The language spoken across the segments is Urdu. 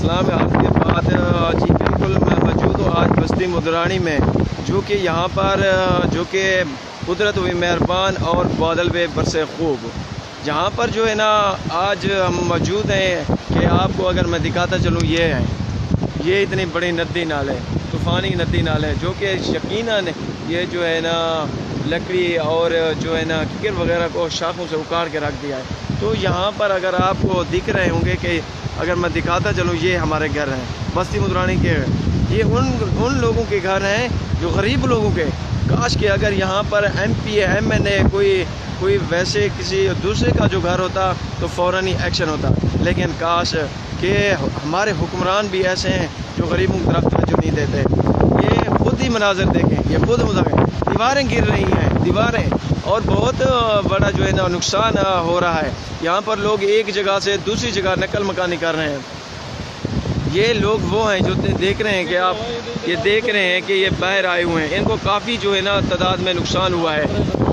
السلام آپ کے بعد جی بالکل میں موجود ہوں آج بستی مدرانی میں، جو کہ یہاں پر جو کہ قدرت ہوئی مہربان اور بادل بھی برسے خوب، جہاں پر جو ہے نا آج ہم موجود ہیں کہ آپ کو اگر میں دکھاتا چلوں یہ اتنی بڑی ندی نال ہے، طوفانی ندی نال ہے، جو کہ یقیناً یہ جو ہے نا لکڑی اور جو ہے نا ککر وغیرہ کو شاخوں سے اکاڑ کے رکھ دیا ہے۔ تو یہاں پر اگر آپ کو دکھ رہے ہوں گے کہ اگر میں دکھاتا چلوں یہ ہمارے گھر ہیں بستی مدرانی کے، یہ ان لوگوں کے گھر ہیں جو غریب لوگوں کے، کاش کہ اگر یہاں پر ایم پی ایم این اے کوئی ویسے کسی دوسرے کا جو گھر ہوتا تو فوراً ہی ایکشن ہوتا، لیکن کاش کہ ہمارے حکمران بھی ایسے ہیں جو غریبوں کی طرف توجہ نہیں دیتے۔ یہ خود ہی مناظر دیکھیں، یہ خود دیواریں گر رہی ہیں، دیواریں، اور بہت بڑا جو ہے نا نقصان ہو رہا ہے۔ یہاں پر لوگ ایک جگہ سے دوسری جگہ نقل مکانی کر رہے ہیں۔ یہ لوگ وہ ہیں جو دیکھ رہے ہیں کہ آپ یہ دیکھ رہے ہیں کہ یہ باہر آئے ہوئے ہیں، ان کو کافی جو ہے نا تعداد میں نقصان ہوا ہے۔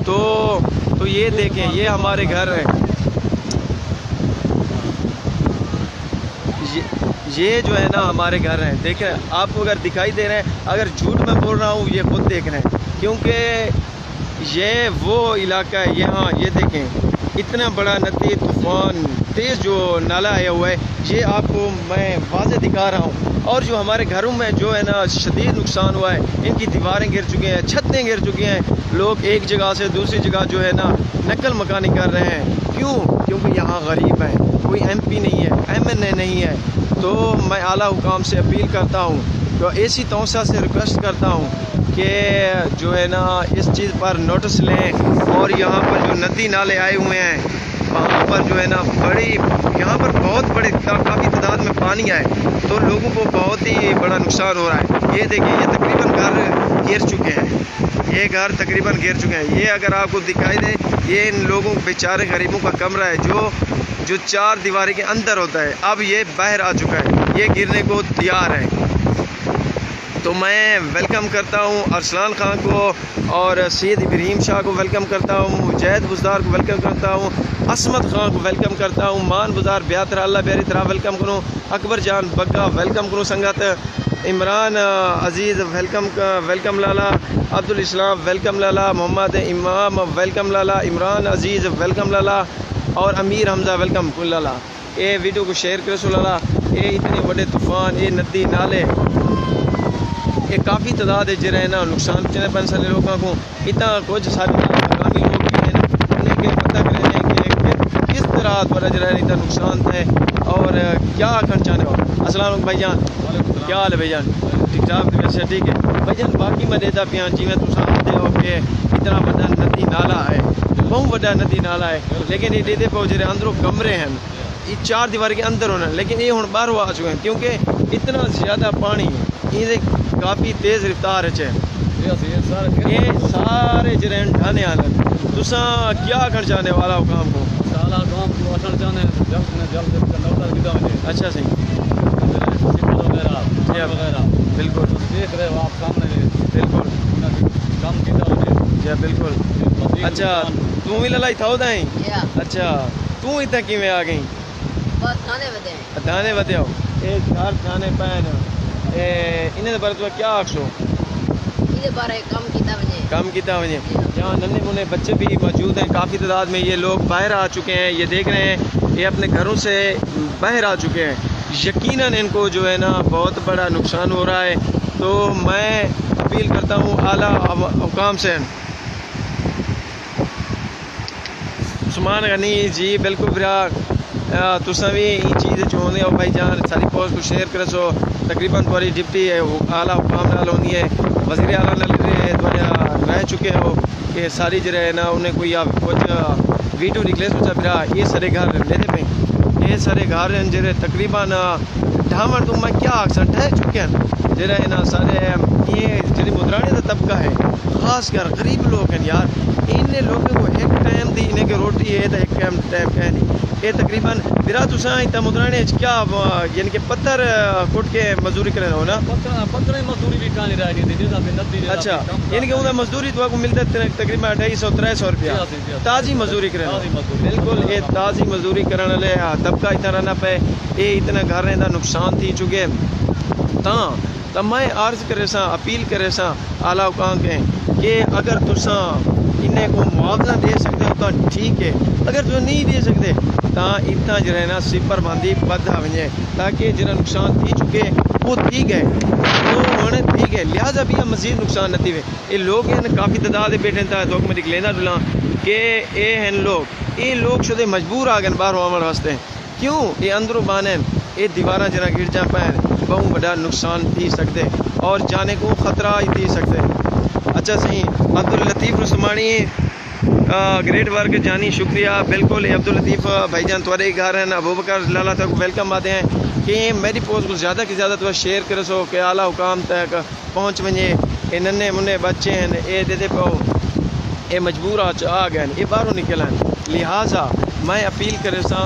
تو یہ دیکھیں، یہ ہمارے گھر ہیں، یہ جو ہے نا ہمارے گھر ہیں، دیکھیں آپ کو اگر دکھائی دے رہے ہیں، اگر جھوٹ میں بول رہا ہوں یہ خود دیکھ رہے ہیں، کیونکہ یہ وہ علاقہ ہے یہاں، یہ دیکھیں اتنا بڑا ندی طوفان تیز جو نالا آیا ہوا ہے، یہ آپ کو میں واضح دکھا رہا ہوں۔ اور جو ہمارے گھروں میں جو ہے نا شدید نقصان ہوا ہے، ان کی دیواریں گر چکی ہیں، چھتیں گر چکی ہیں، لوگ ایک جگہ سے دوسری جگہ جو ہے نا نقل مکانی کر رہے ہیں۔ کیونکہ یہاں غریب ہیں، کوئی ایم پی نہیں ہے، ایم این اے نہیں ہے۔ تو میں اعلیٰ حکام سے اپیل کرتا ہوں، تو ایسی توسع سے ریکویسٹ کرتا ہوں کہ جو ہے نا اس چیز پر نوٹس لیں، اور یہاں پر جو ندی نالے آئے ہوئے ہیں وہاں پر جو ہے نا یہاں پر بہت بڑے کافی تعداد میں پانی آئے تو لوگوں کو بہت ہی بڑا نقصان ہو رہا ہے۔ یہ دیکھیں، یہ تقریباً گھر گر چکے ہیں، یہ گھر تقریباً گر چکے ہیں۔ یہ اگر آپ کو دکھائی دے، یہ ان لوگوں بیچارے غریبوں کا کمرہ ہے جو 4 دیواری کے اندر ہوتا ہے، اب یہ باہر آ چکا ہے، یہ گرنے کو تیار ہے۔ تو میں ویلکم کرتا ہوں ارسلان خان کو، اور سید ابراہیم شاہ کو ویلکم کرتا ہوں، مجاہد بزدار کو ویلکم کرتا ہوں، عصمت خان کو ویلکم کرتا ہوں، مان بزار بیاتر اللہ بیری طرح ویلکم کروں، اکبر جان بگا ویلکم کروں سنگت، عمران عزیز ویلکم لالا، عبدالاسلام ویلکم لالا، محمد امام ویلکم لالا، عمران عزیز ویلکم لالا، اور امیر حمزہ ویلکم کل لالا۔ یہ ویڈیو کو شیئر کرو سو لالا۔ یہ اتنے بڑے طوفان، یہ ندی نالے، یہ کافی تعداد ہے جرے نا نقصان چنے پن سارے لوگوں کو، اتنا کچھ سارے مقامی لوگ بھی ہیں انہیں کے پتہ کریں کہ کس طرح پر جرے اتنا نقصان ہے اور کیا کرنا چاہنے ہو۔ السلام علیکم بھائی جان، کیا حال ہے بھائی جان؟ ٹھیک ٹھاک ویسے ٹھیک ہے بھائی جان۔ باقی میں دیتا پیان جی میں تو سامنے ہو کہ اتنا بڑا ندی نالا ہے، بہت بڑا ندی نالا ہے، لیکن یہ دیتے پہ جرے اندروں کمرے ہیں، یہ 4 دیوار کے اندر ہونا، لیکن یہ ہوں باہر آ چکے ہیں کیونکہ اتنا زیادہ پانی یہ کافی تیز رفتار ہے۔ یہ سارے جرین ڈھانے آنا تساں کیا کرنا چاہنے والا حکام کو؟ اچھا صحیح، بالکل دیکھ رہے ہو آپ سامنے، بالکل کام کیا جی بالکل۔ اچھا تم بھی للائی تھا دائیں؟ اچھا تو اتنا کی میں آ گئی؟ دانے بدے ہو ایک گھر دانے پہن انہیں بارے تو کیا آکسو؟ کام کیتا وجہ یہاں ننے منے بچے بھی موجود ہیں کافی تعداد میں، یہ لوگ باہر آ چکے ہیں، یہ دیکھ رہے ہیں یہ اپنے گھروں سے باہر آ چکے ہیں، یقیناً ان کو جو ہے نا بہت بڑا نقصان ہو رہا ہے۔ تو میں اپیل کرتا ہوں اعلیٰ حکام سے، عثمان غنی جی بالکل برا تساں بھی یہ چیز چاہتے ہو بھائی جان، ساری پوسٹ کو شیئر کرے سو، تقریباً تھوڑی ڈپٹی اعلیٰ حکام نال ہونی ہے، وزیر اعلیٰ نال رہ چکے ہو کہ ساری جو ہے نا انہیں کوئی کچھ ویڈیو نکلے سوچا برا یہ سارے گھر لیتے پہ، یہ سارے گھر ہیں جڑے تقریباً ڈھاون تو میں کیا اکثر ڈھہ چکے ہیں جڑے نا سارے، یہ جڑی مدرانی کا طبقہ ہے خاص کر غریب لوگ ہیں یار، ان لوگوں کو ایک ٹائم دی انہیں کہ روٹی ہے تو ایک ٹائم ہے نہیں یہ تقریباً برا تساں اتا مدرانے کیا یعنی کہ پتھر کٹ کے مزدوری کرنے ہو نا پتھر مزدوری بھی کہاں نہیں رہی تھی جیسا بھی ندی اچھا یعنی کہ انہیں مزدوری تو آپ کو ملتا ہے تقریباً 250-300 روپیہ تازی مزدوری کرنے بالکل یہ تازی مزدوری کرنے لے طبقہ اتنا رہنا پہ یہ اتنا گھر رہنے دا نقصان تھی چکے تا میں عرض کرے سا اپیل کرے سا اعلیٰ حکام کے کہ اگر تساں انہیں کو معاوضہ دے سکتے ہو تو ٹھیک ہے اگر تو نہیں دے سکتے تا اتنا جو رہنا سپر باندھی بدھا ونجے تاکہ جنہ نقصان تھی چکے وہ ٹھیک ہے وہ ہونے ٹھیک ہے لہٰذا بھی مزید نقصان نہ تھی یہ لوگ ہیں کافی تعداد بیٹھے تھا تو میں لینا ڈلا کہ اے ہیں لوگ شدے مجبور آ گئے باہر آمن واسطے کیوں یہ اندروں بانے یہ دیواراں جنہ گر جا پائیں بہت بڑا نقصان تھی سکتے اور جانے کو خطرہ ہی تھی سکتے اچھا صحیح عبداللطیف رسمانی گریٹ ورک جانی شکریہ بالکل عبداللطیف بھائی جان تھوڑے گھر ہیں ابو بکر لالا تک ویلکم آتے ہیں کہ میری پوسٹ کو زیادہ کی زیادہ تو شیئر کرو سو کہ اعلیٰ حکام تک پہنچ ونجے یہ ننے منے بچے ہیں یہ دے دے پاؤ یہ مجبور آ گئے یہ باہروں نکل ہیں لہٰذا میں اپیل کرے سا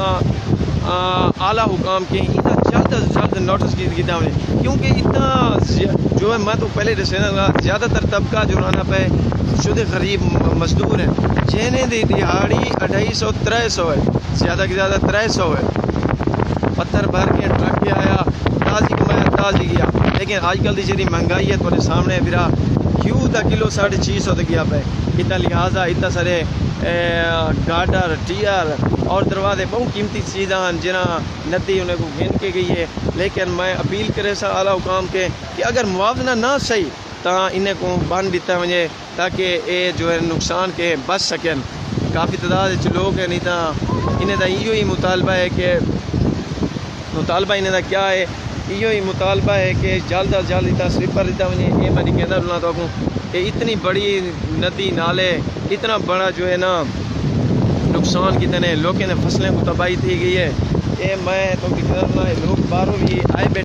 اعلیٰ حکام کے جلد از جلد نوٹس کی دیں کیونکہ اتنا جو ہے میں تو پہلے دسنا گا زیادہ تر طبقہ جو رانا پہ شدہ غریب مزدور ہیں جنہیں دی دہاڑی 250-300 ہے زیادہ کی زیادہ 300 ہے پتھر بھر کے ٹرک کے آیا تازی کمایا تازی گیا لیکن آج کل دی جی مہنگائی ہے تھوڑے سامنے پھرا کیوں تا کلو 650 تک گیا پہ اتنا لہٰذا اتنا سارے گاڈر ٹیئر اور دروازے بہت قیمتی چیزاں جنہ ندی انہیں کو گھن کے گئی ہے لیکن میں اپیل کرے سا اعلیٰ حکام کے کہ اگر معاوضہ نہ صحیح تا انہیں کو بن دیتا مجھے تاکہ یہ جو ہے نقصان کے بچ سکیں کافی تعداد لوگ ہیں نہیں تا انہیں دا ہی مطالبہ ہے کہ مطالبہ انہیں دا کیا ہے یہ مطالبہ ہے کہ جلد از جلد اتنا سلیپر دیتا مجھے یہ میں نہیں کہنا رہنا تو کہ اتنی بڑی ندی نالے اتنا بڑا جو ہے نا نقصان کتنے لوگوں نے فصلیں کو تباہی تھی گئی ہے یہ میں تو لوگ باہروں بھی آئے بیٹھے